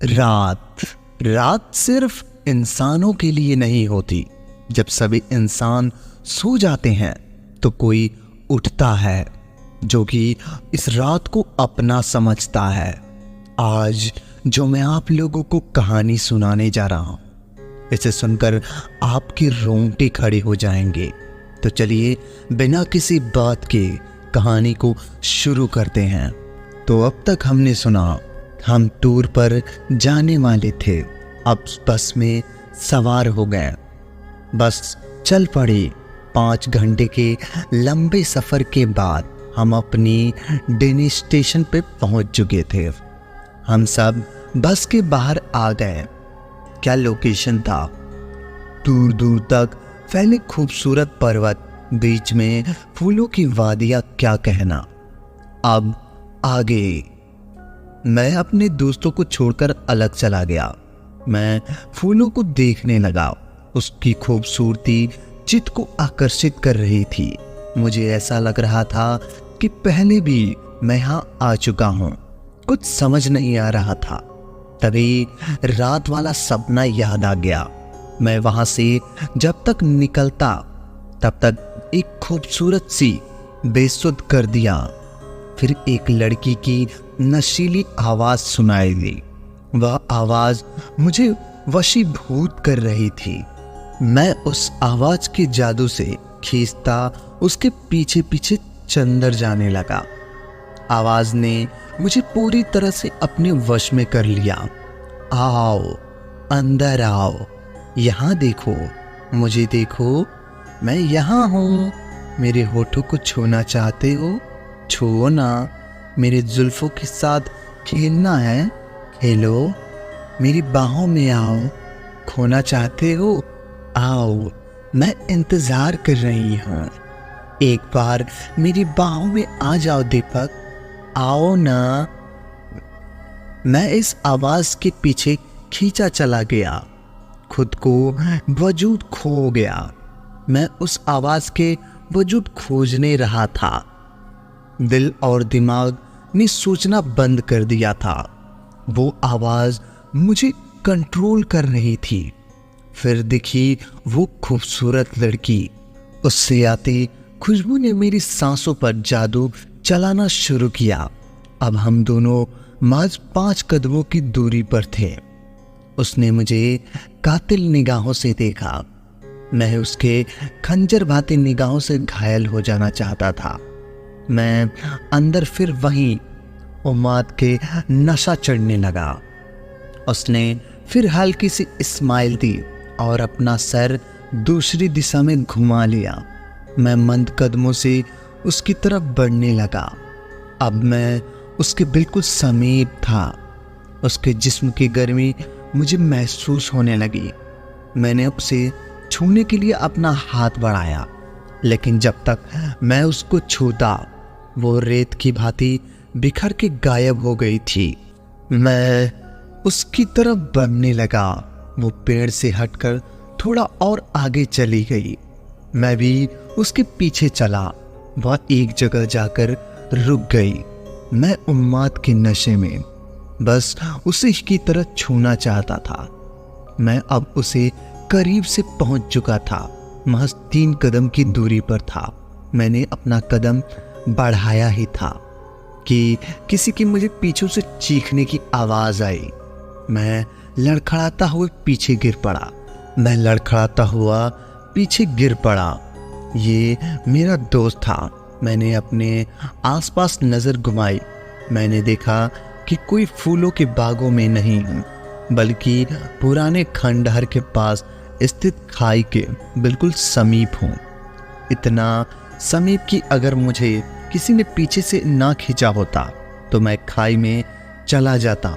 रात रात सिर्फ इंसानों के लिए नहीं होती। जब सभी इंसान सो जाते हैं तो कोई उठता है जो कि इस रात को अपना समझता है। आज जो मैं आप लोगों को कहानी सुनाने जा रहा हूं, इसे सुनकर आपके रोंगटे खड़े हो जाएंगे। तो चलिए बिना किसी बात के कहानी को शुरू करते हैं। तो अब तक हमने सुना, हम टूर पर जाने वाले थे, अब बस में सवार हो गए। बस चल पड़ी। 5 घंटे के लंबे सफ़र के बाद हम अपनी डेस्टिनेशन पे पहुंच चुके थे। हम सब बस के बाहर आ गए। क्या लोकेशन था! दूर दूर तक फैले खूबसूरत पर्वत, बीच में फूलों की वादियाँ, क्या कहना। अब आगे मैं अपने दोस्तों को छोड़कर अलग चला गया। मैं फूलों को देखने लगा। उसकी खूबसूरती चित्त को आकर्षित कर रही थी। मुझे ऐसा लग रहा था कि पहले भी मैं यहाँ आ चुका हूँ। कुछ समझ नहीं आ रहा था। तभी रात वाला सपना याद आ गया। मैं वहां से जब तक निकलता तब तक एक खूबसूरत सी बेसुध कर दिया। फिर एक लड़की की नशीली आवाज सुनाई दी। वह आवाज मुझे वशीभूत कर रही थी। मैं उस आवाज के जादू से खींचता उसके पीछे पीछे चंदर जाने लगा। आवाज ने मुझे पूरी तरह से अपने वश में कर लिया। आओ, अंदर आओ, यहाँ देखो, मुझे देखो, मैं यहाँ हूँ। मेरे होठों को छूना चाहते हो? छुओ ना। मेरे जुल्फों के साथ खेलना है? खेलो। मेरी बाहों में आओ। खोना चाहते हो? आओ, मैं इंतजार कर रही हूँ। एक बार मेरी बाहों में आ जाओ दीपक, आओ ना। मैं इस आवाज के पीछे खींचा चला गया, खुद को वजूद खो गया। मैं उस आवाज के वजूद खोजने रहा था। दिल और दिमाग ने सोचना बंद कर दिया था। वो आवाज मुझे कंट्रोल कर रही थी। फिर दिखी वो खूबसूरत लड़की। उससे आती खुशबू ने मेरी सांसों पर जादू चलाना शुरू किया। अब हम दोनों महज 5 कदमों की दूरी पर थे। उसने मुझे कातिल निगाहों से देखा। मैं उसके खंजर भाती निगाहों से घायल हो जाना चाहता था। मैं अंदर फिर वहीं उम्मीद के नशा चढ़ने लगा। उसने फिर हल्की सी स्माइल दी और अपना सर दूसरी दिशा में घुमा लिया। मैं मंद कदमों से उसकी तरफ बढ़ने लगा। अब मैं उसके बिल्कुल समीप था। उसके जिस्म की गर्मी मुझे महसूस होने लगी। मैंने उसे छूने के लिए अपना हाथ बढ़ाया, लेकिन जब तक मैं उसको छूता वो रेत की भांति बिखर के गायब हो गई थी। मैं उसकी तरफ बढ़ने लगा। वो पेड़ से हटकर थोड़ा और आगे चली गई। मैं भी उसके पीछे चला। वह एक जगह जाकर रुक गई। मैं उन्माद के नशे में बस उसे की तरह छूना चाहता था। मैं अब उसे करीब से पहुंच चुका था। महज 3 कदम की दूरी पर था। मैंने अपना कदम बढ़ाया ही था कि किसी की मुझे पीछे से चीखने की आवाज आई। मैं लड़खड़ाता हुए पीछे गिर पड़ा। ये मेरा दोस्त था। मैंने अपने आसपास नजर घुमाई। मैंने देखा कि कोई फूलों के बागों में नहीं हूँ, बल्कि पुराने खंडहर के पास स्थित खाई के बिल्कुल समीप हूँ। इतना समीप कि अगर मुझे किसी ने पीछे से ना खींचा होता तो मैं खाई में चला जाता।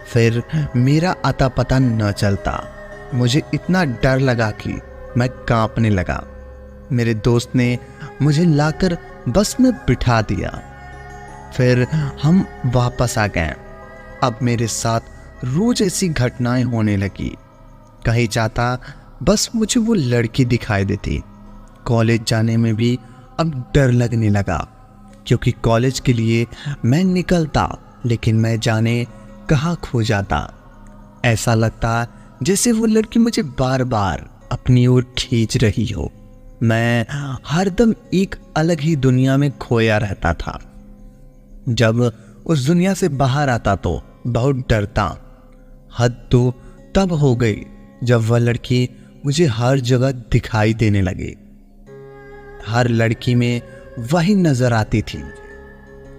फिर मेरा अता पता न चलता। मुझे इतना डर लगा कि मैं कांपने लगा। मेरे दोस्त ने मुझे लाकर बस में बिठा दिया। फिर हम वापस आ गए। अब मेरे साथ रोज ऐसी घटनाएं होने लगी। कहीं जाता बस मुझे वो लड़की दिखाई देती। कॉलेज जाने में भी अब डर लगने लगा, क्योंकि कॉलेज के लिए मैं निकलता, लेकिन मैं जाने कहाँ खो जाता। ऐसा लगता जैसे वो लड़की मुझे बार बार अपनी ओर खींच रही हो। मैं हरदम एक अलग ही दुनिया में खोया रहता था। जब उस दुनिया से बाहर आता तो बहुत डरता। हद तो तब हो गई जब वह लड़की मुझे हर जगह दिखाई देने लगी। हर लड़की में वही नजर आती थी।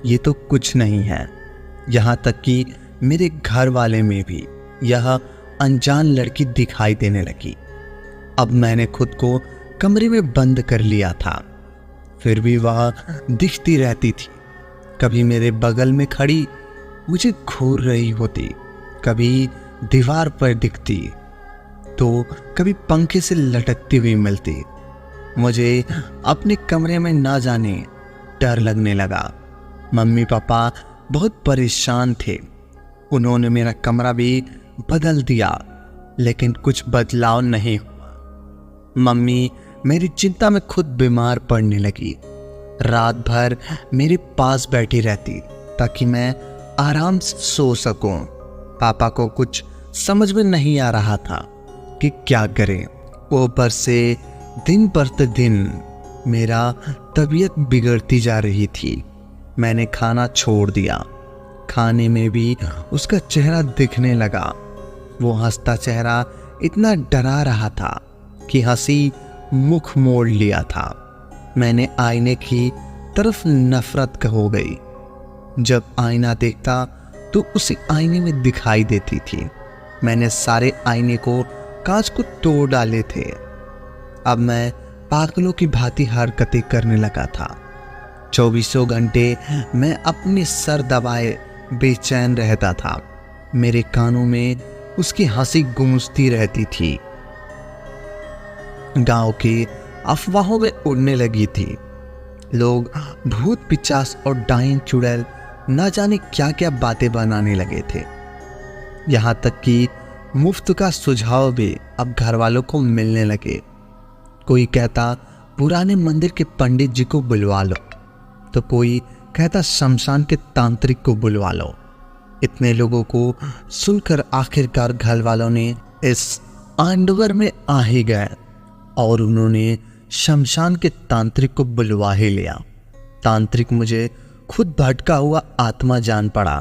ये तो कुछ नहीं है। यहाँ तक कि मेरे घर वाले में भी यह अनजान लड़की दिखाई देने लगी। अब मैंने खुद को कमरे में बंद कर लिया था, फिर भी वह दिखती रहती थी। कभी मेरे बगल में खड़ी मुझे घूर रही होती, कभी दीवार पर दिखती, तो कभी पंखे से लटकती हुई मिलती। मुझे अपने कमरे में ना जाने डर लगने लगा। मम्मी पापा बहुत परेशान थे। उन्होंने मेरा कमरा भी बदल दिया, लेकिन कुछ बदलाव नहीं हुआ। मम्मी मेरी चिंता में खुद बीमार पड़ने लगी। रात भर मेरे पास बैठी रहती ताकि मैं आराम से सो सकूं। पापा को कुछ समझ में नहीं आ रहा था कि क्या करें। ऊपर से दिन प्रतिदिन मेरा तबीयत बिगड़ती जा रही थी। मैंने खाना छोड़ दिया। खाने में भी उसका चेहरा दिखने लगा। वो हंसता चेहरा इतना डरा रहा था कि हंसी मुख मोड़ लिया था। मैंने आईने की तरफ नफरत हो गई। जब आईना देखता तो उसी आईने में दिखाई देती थी। मैंने सारे आईने को कांच को तोड़ डाले थे। अब मैं पागलों की भांति हरकतें करने लगा था। 24 घंटे मैं अपने सर दबाए बेचैन रहता था। मेरे कानों में उसकी हंसी गूंजती रहती थी। गांव की अफवाहों में उड़ने लगी थी। लोग भूत पिचास और डाइन चुड़ैल न जाने क्या क्या बातें बनाने लगे थे। यहाँ तक कि मुफ्त का सुझाव भी अब घर वालों को मिलने लगे। कोई कहता पुराने मंदिर के पंडित जी को बुलवा लो, तो कोई कहता शमशान के तांत्रिक को बुलवा लो। इतने लोगों को सुनकर आखिरकार घर वालों ने इस आंदोलन में आ ही गए और उन्होंने शमशान के तांत्रिक को बुलवा ही लिया। तांत्रिक मुझे खुद भटका हुआ आत्मा जान पड़ा।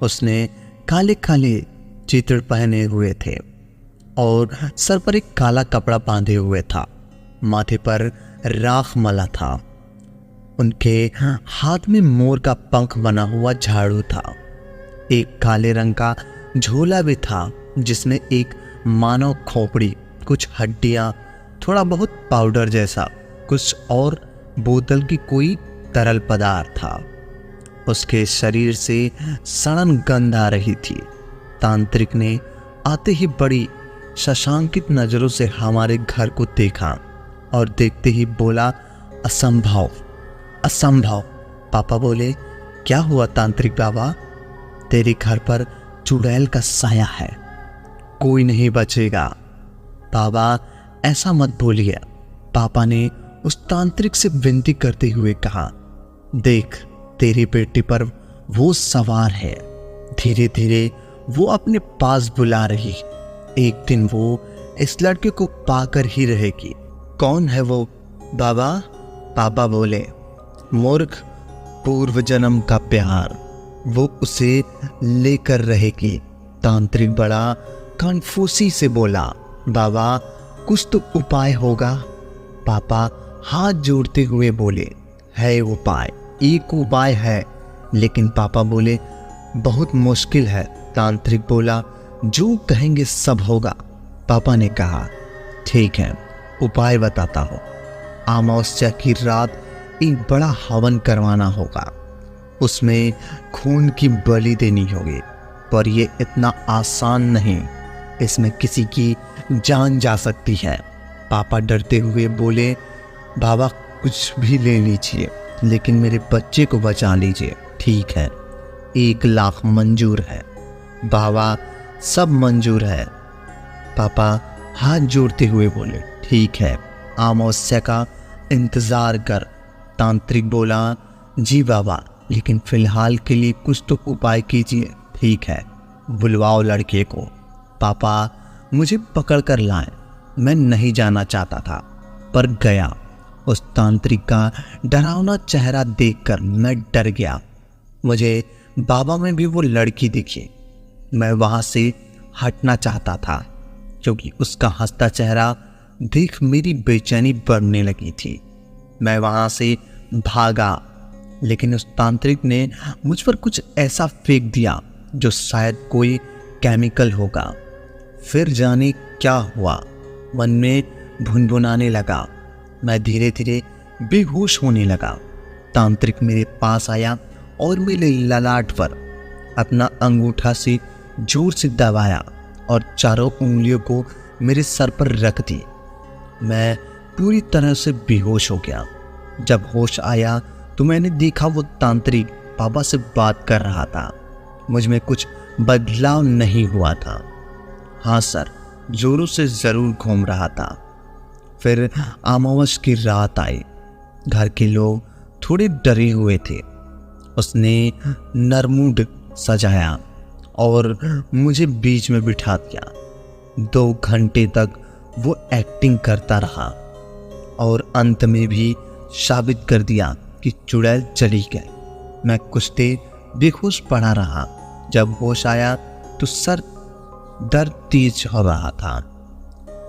उसने काले काले चित्र पहने हुए थे और सर पर एक काला कपड़ा बांधे हुए था। माथे पर राख मला था। उनके हाथ में मोर का पंख बना हुआ झाड़ू था। एक काले रंग का झोला भी था जिसमें एक मानव खोपड़ी, कुछ हड्डियां, थोड़ा बहुत पाउडर जैसा कुछ और बोतल की कोई तरल पदार्थ था। उसके शरीर से सड़न गंध आ रही थी। तांत्रिक ने आते ही बड़ी शशांकित नजरों से हमारे घर को देखा और देखते ही बोला, असंभव, असंभव। पापा बोले, क्या हुआ तांत्रिक बाबा? तेरे घर पर चुड़ैल का साया है, कोई नहीं बचेगा। बाबा ऐसा मत बोलिए। पापा ने उस तांत्रिक से विनती करते हुए कहा, देख तेरी बेटी पर वो सवार है। धीरे धीरे वो अपने पास बुला रही। एक दिन वो इस लड़के को पाकर ही रहेगी। कौन है वो बाबा? पापा बोले, मूर्ख, पूर्व जन्म का प्यार, वो उसे लेकर रहेगी। तांत्रिक बड़ा कन्फ्यूसी से बोला, बाबा कुछ तो उपाय होगा। पापा हाथ जोड़ते हुए बोले, है उपाय, एक उपाय है। लेकिन पापा बोले, बहुत मुश्किल है। तांत्रिक बोला, जो कहेंगे सब होगा। पापा ने कहा, ठीक है, उपाय बताता हूँ। अमावस्या की रात एक बड़ा हवन करवाना होगा। उसमें खून की बलि देनी होगी, पर यह इतना आसान नहीं। इसमें किसी की जान जा सकती है। पापा डरते हुए बोले, बाबा कुछ भी ले लीजिए, लेकिन मेरे बच्चे को बचा लीजिए। ठीक है, 1 लाख मंजूर है। बाबा सब मंजूर है। पापा हाथ जोड़ते हुए बोले, ठीक है, अमावस्या का इंतजार कर। तांत्रिक बोला, जी बाबा, लेकिन फिलहाल के लिए कुछ तो उपाय कीजिए। ठीक है, बुलवाओ लड़के को। पापा मुझे पकड़ कर लाए। मैं नहीं जाना चाहता था पर गया। उस तांत्रिक का डरावना चेहरा देखकर मैं डर गया। मुझे बाबा में भी वो लड़की दिखी। मैं वहाँ से हटना चाहता था क्योंकि उसका हंसता चेहरा देख मेरी बेचैनी बढ़ने लगी थी। मैं वहाँ से भागा लेकिन उस तांत्रिक ने मुझ पर कुछ ऐसा फेंक दिया जो शायद कोई केमिकल होगा। फिर जाने क्या हुआ, मन में भुनभुनाने लगा। मैं धीरे धीरे बेहोश होने लगा। तांत्रिक मेरे पास आया और मेरे ललाट पर अपना अंगूठा से जोर से दबाया और चारों उंगलियों को मेरे सर पर रख दी। मैं पूरी तरह से बेहोश हो गया। जब होश आया तो मैंने देखा वो तांत्रिक पापा से बात कर रहा था। मुझ में कुछ बदलाव नहीं हुआ था। हाँ सर, जोरों से ज़रूर घूम रहा था। फिर अमावस की रात आई। घर के लोग थोड़े डरे हुए थे। उसने नरमुंड सजाया और मुझे बीच में बिठा दिया। 2 घंटे तक वो एक्टिंग करता रहा और अंत में भी साबित कर दिया कि चुड़ैल चली गई। मैं कुछ देर बेहोश पड़ा रहा। जब होश आया तो सर दर्द तेज हो रहा था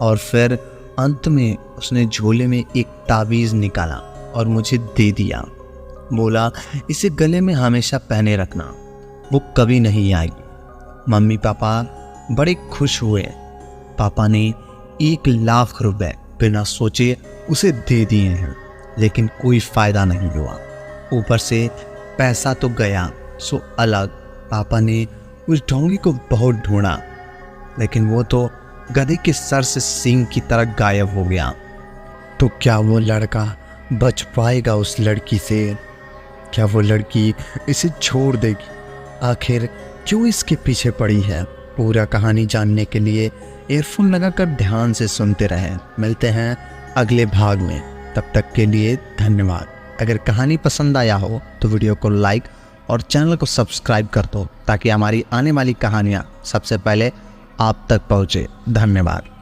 और फिर अंत में उसने झोले में एक ताबीज़ निकाला और मुझे दे दिया। बोला इसे गले में हमेशा पहने रखना, वो कभी नहीं आएगी। मम्मी पापा बड़े खुश हुए। पापा ने 1 लाख रुपए बिना सोचे उसे दे दिए हैं लेकिन कोई फ़ायदा नहीं हुआ। ऊपर से पैसा तो गया सो अलग। पापा ने उस ढोंगी को बहुत ढूंढा लेकिन वो तो गधे के सर से सींग की तरह गायब हो गया। तो क्या वो लड़का बच पाएगा उस लड़की से? क्या वो लड़की इसे छोड़ देगी? आखिर क्यों इसके पीछे पड़ी है? पूरा कहानी जानने के लिए ईयरफोन लगाकर ध्यान से सुनते रहें। मिलते हैं अगले भाग में, तब तक के लिए धन्यवाद। अगर कहानी पसंद आया हो तो वीडियो को लाइक और चैनल को सब्सक्राइब कर दो ताकि हमारी आने वाली कहानियाँ सबसे पहले आप तक पहुँचे। धन्यवाद।